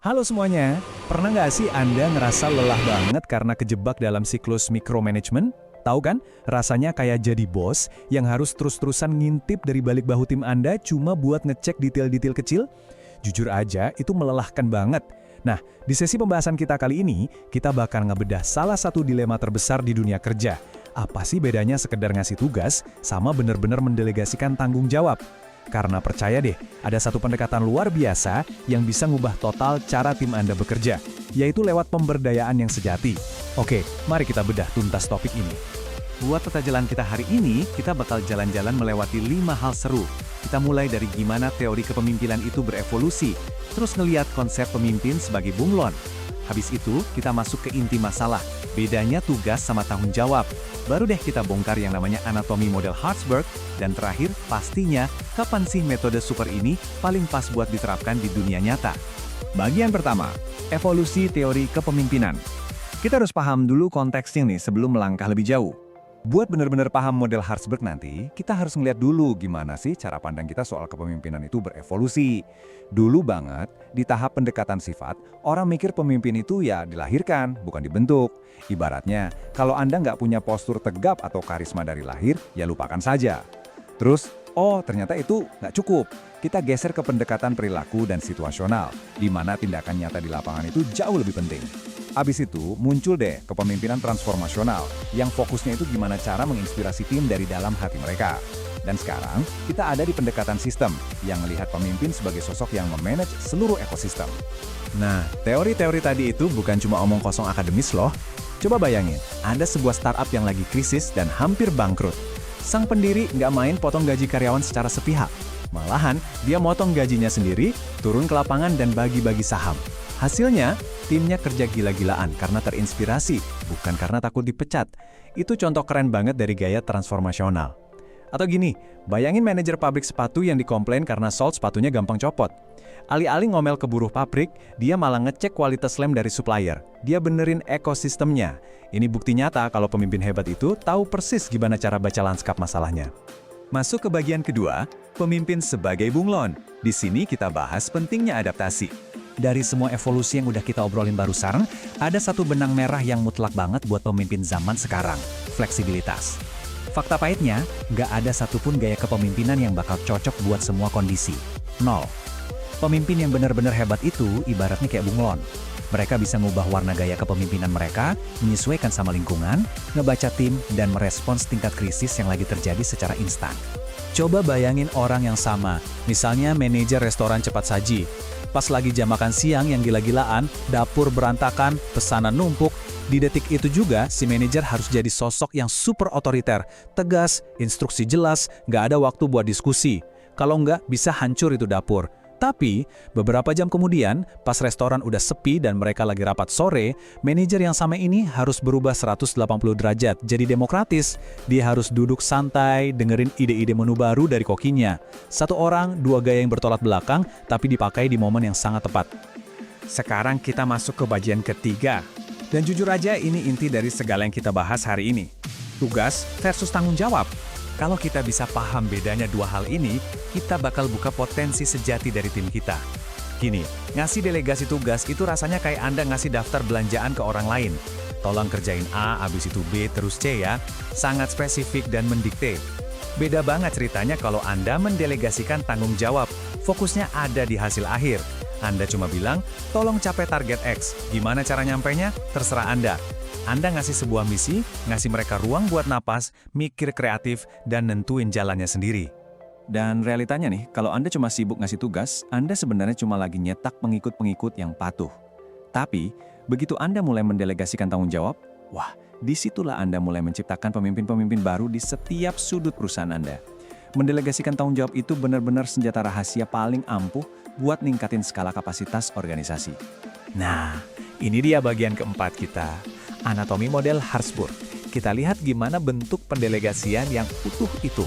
Halo semuanya, pernah nggak sih Anda ngerasa lelah banget karena kejebak dalam siklus micromanagement? Tahu kan, rasanya kayak jadi bos yang harus terus-terusan ngintip dari balik bahu tim Anda cuma buat ngecek detail-detail kecil? Jujur aja, itu melelahkan banget. Nah, di sesi pembahasan kita kali ini, kita bakal ngebedah salah satu dilema terbesar di dunia kerja. Apa sih bedanya sekedar ngasih tugas sama benar-benar mendelegasikan tanggung jawab? Karena percaya deh, ada satu pendekatan luar biasa yang bisa ngubah total cara tim Anda bekerja, yaitu lewat pemberdayaan yang sejati. Oke, mari kita bedah tuntas topik ini. Buat peta jalan kita hari ini, kita bakal jalan-jalan melewati 5 hal seru. Kita mulai dari gimana teori kepemimpinan itu berevolusi, terus ngeliat konsep pemimpin sebagai bunglon. Habis itu, kita masuk ke inti masalah, bedanya tugas sama tanggung jawab. Baru deh kita bongkar yang namanya anatomi model Hertzberg, dan terakhir, pastinya, kapan sih metode super ini paling pas buat diterapkan di dunia nyata? Bagian pertama, evolusi teori kepemimpinan. Kita harus paham dulu konteksnya nih sebelum melangkah lebih jauh. Buat benar-benar paham model Hertzberg nanti, kita harus ngeliat dulu gimana sih cara pandang kita soal kepemimpinan itu berevolusi. Dulu banget, di tahap pendekatan sifat, orang mikir pemimpin itu ya dilahirkan, bukan dibentuk. Ibaratnya, kalau Anda nggak punya postur tegap atau karisma dari lahir, ya lupakan saja. Terus, oh ternyata itu nggak cukup. Kita geser ke pendekatan perilaku dan situasional, di mana tindakan nyata di lapangan itu jauh lebih penting. Abis itu, muncul deh kepemimpinan transformasional, yang fokusnya itu gimana cara menginspirasi tim dari dalam hati mereka. Dan sekarang, kita ada di pendekatan sistem, yang melihat pemimpin sebagai sosok yang memanage seluruh ekosistem. Nah, teori-teori tadi itu bukan cuma omong kosong akademis loh. Coba bayangin, ada sebuah startup yang lagi krisis dan hampir bangkrut. Sang pendiri nggak main potong gaji karyawan secara sepihak. Malahan, dia motong gajinya sendiri, turun ke lapangan dan bagi-bagi saham. Hasilnya, timnya kerja gila-gilaan karena terinspirasi, bukan karena takut dipecat. Itu contoh keren banget dari gaya transformasional. Atau gini, bayangin manajer pabrik sepatu yang dikomplain karena sol sepatunya gampang copot. Alih-alih ngomel ke buruh pabrik, dia malah ngecek kualitas lem dari supplier. Dia benerin ekosistemnya. Ini bukti nyata kalau pemimpin hebat itu tahu persis gimana cara baca lanskap masalahnya. Masuk ke bagian kedua, pemimpin sebagai bunglon. Di sini kita bahas pentingnya adaptasi. Dari semua evolusi yang udah kita obrolin barusan, ada satu benang merah yang mutlak banget buat pemimpin zaman sekarang, fleksibilitas. Fakta pahitnya, nggak ada satupun gaya kepemimpinan yang bakal cocok buat semua kondisi. Nol. Pemimpin yang benar-benar hebat itu ibaratnya kayak bunglon. Mereka bisa ngubah warna gaya kepemimpinan mereka, menyesuaikan sama lingkungan, ngebaca tim, dan merespons tingkat krisis yang lagi terjadi secara instan. Coba bayangin orang yang sama, misalnya manajer restoran cepat saji. Pas lagi jam makan siang yang gila-gilaan, dapur berantakan, pesanan numpuk, di detik itu juga si manajer harus jadi sosok yang super otoriter, tegas, instruksi jelas, nggak ada waktu buat diskusi. Kalau nggak, bisa hancur itu dapur. Tapi, beberapa jam kemudian, pas restoran udah sepi dan mereka lagi rapat sore, manajer yang sama ini harus berubah 180 derajat, jadi demokratis. Dia harus duduk santai, dengerin ide-ide menu baru dari kokinya. Satu orang, dua gaya yang bertolak belakang, tapi dipakai di momen yang sangat tepat. Sekarang kita masuk ke bagian ketiga. Dan jujur aja ini inti dari segala yang kita bahas hari ini. Tugas versus tanggung jawab. Kalau kita bisa paham bedanya dua hal ini, kita bakal buka potensi sejati dari tim kita. Gini, ngasih delegasi tugas itu rasanya kayak Anda ngasih daftar belanjaan ke orang lain. Tolong kerjain A, habis itu B, terus C ya. Sangat spesifik dan mendikte. Beda banget ceritanya kalau Anda mendelegasikan tanggung jawab. Fokusnya ada di hasil akhir. Anda cuma bilang, tolong capai target X. Gimana cara nyampainya? Terserah Anda. Anda ngasih sebuah misi, ngasih mereka ruang buat napas, mikir kreatif, dan nentuin jalannya sendiri. Dan realitanya nih, kalau Anda cuma sibuk ngasih tugas, Anda sebenarnya cuma lagi nyetak pengikut-pengikut yang patuh. Tapi, begitu Anda mulai mendelegasikan tanggung jawab, wah, disitulah Anda mulai menciptakan pemimpin-pemimpin baru di setiap sudut perusahaan Anda. Mendelegasikan tanggung jawab itu benar-benar senjata rahasia paling ampuh buat ningkatin skala kapasitas organisasi. Nah, ini dia bagian keempat kita. Anatomi model Hertzberg. Kita lihat gimana bentuk pendelegasian yang utuh itu.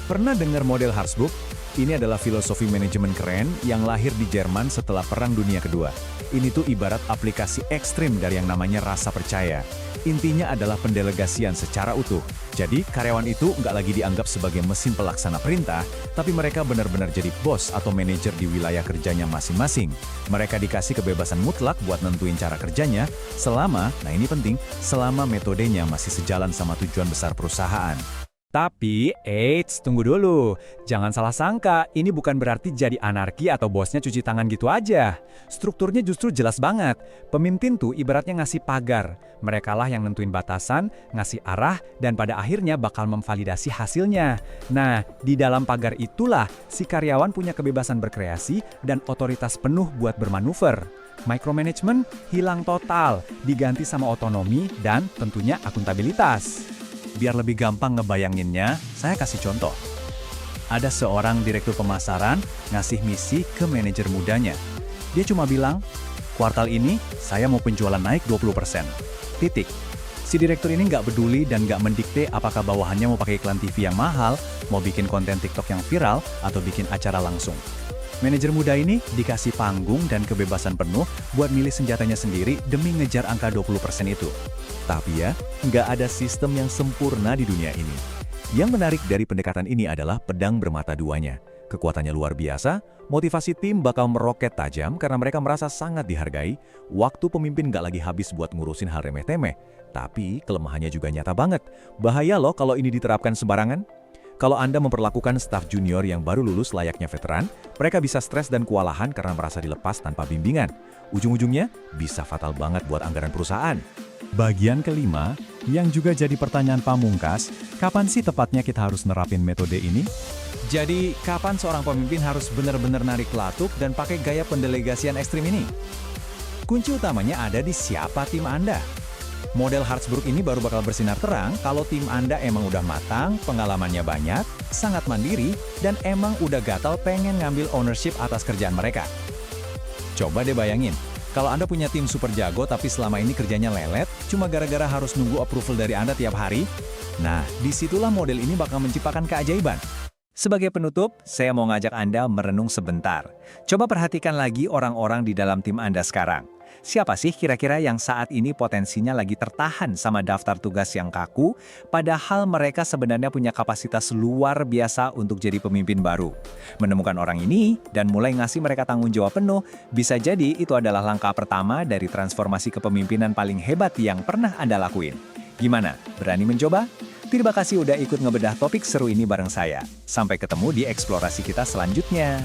Pernah dengar model Hertzberg? Ini adalah filosofi manajemen keren yang lahir di Jerman setelah Perang Dunia Kedua. Ini tuh ibarat aplikasi ekstrim dari yang namanya rasa percaya. Intinya adalah pendelegasian secara utuh. Jadi, karyawan itu nggak lagi dianggap sebagai mesin pelaksana perintah, tapi mereka benar-benar jadi bos atau manajer di wilayah kerjanya masing-masing. Mereka dikasih kebebasan mutlak buat nentuin cara kerjanya, selama, nah ini penting, selama metodenya masih sejalan sama tujuan besar perusahaan. Tapi, eits, tunggu dulu. Jangan salah sangka, ini bukan berarti jadi anarki atau bosnya cuci tangan gitu aja. Strukturnya justru jelas banget. Pemimpin tuh ibaratnya ngasih pagar. Merekalah yang nentuin batasan, ngasih arah, dan pada akhirnya bakal memvalidasi hasilnya. Nah, di dalam pagar itulah si karyawan punya kebebasan berkreasi dan otoritas penuh buat bermanuver. Micromanagement hilang total, diganti sama otonomi dan tentunya akuntabilitas. Biar lebih gampang ngebayanginnya, saya kasih contoh. Ada seorang direktur pemasaran ngasih misi ke manajer mudanya. Dia cuma bilang, kuartal ini saya mau penjualan naik 20%. Titik. Si direktur ini nggak peduli dan nggak mendikte apakah bawahannya mau pakai iklan TV yang mahal, mau bikin konten TikTok yang viral, atau bikin acara langsung. Manajer muda ini dikasih panggung dan kebebasan penuh buat milih senjatanya sendiri demi ngejar angka 20% itu. Tapi ya, nggak ada sistem yang sempurna di dunia ini. Yang menarik dari pendekatan ini adalah pedang bermata duanya. Kekuatannya luar biasa, motivasi tim bakal meroket tajam karena mereka merasa sangat dihargai, waktu pemimpin nggak lagi habis buat ngurusin hal remeh-temeh. Tapi kelemahannya juga nyata banget. Bahaya loh kalau ini diterapkan sembarangan. Kalau Anda memperlakukan staf junior yang baru lulus layaknya veteran, mereka bisa stres dan kewalahan karena merasa dilepas tanpa bimbingan. Ujung-ujungnya bisa fatal banget buat anggaran perusahaan. Bagian kelima, yang juga jadi pertanyaan pamungkas, kapan sih tepatnya kita harus nerapin metode ini? Jadi, kapan seorang pemimpin harus benar-benar narik latuk dan pakai gaya pendelegasian ekstrim ini? Kunci utamanya ada di siapa tim Anda. Model Hartsburg ini baru bakal bersinar terang kalau tim Anda emang udah matang, pengalamannya banyak, sangat mandiri, dan emang udah gatal pengen ngambil ownership atas kerjaan mereka. Coba deh bayangin, kalau Anda punya tim super jago tapi selama ini kerjanya lelet, cuma gara-gara harus nunggu approval dari Anda tiap hari, nah disitulah model ini bakal menciptakan keajaiban. Sebagai penutup, saya mau ngajak Anda merenung sebentar. Coba perhatikan lagi orang-orang di dalam tim Anda sekarang. Siapa sih kira-kira yang saat ini potensinya lagi tertahan sama daftar tugas yang kaku, padahal mereka sebenarnya punya kapasitas luar biasa untuk jadi pemimpin baru? Menemukan orang ini dan mulai ngasih mereka tanggung jawab penuh, bisa jadi itu adalah langkah pertama dari transformasi kepemimpinan paling hebat yang pernah Anda lakuin. Gimana? Berani mencoba? Terima kasih udah ikut ngebedah topik seru ini bareng saya. Sampai ketemu di eksplorasi kita selanjutnya.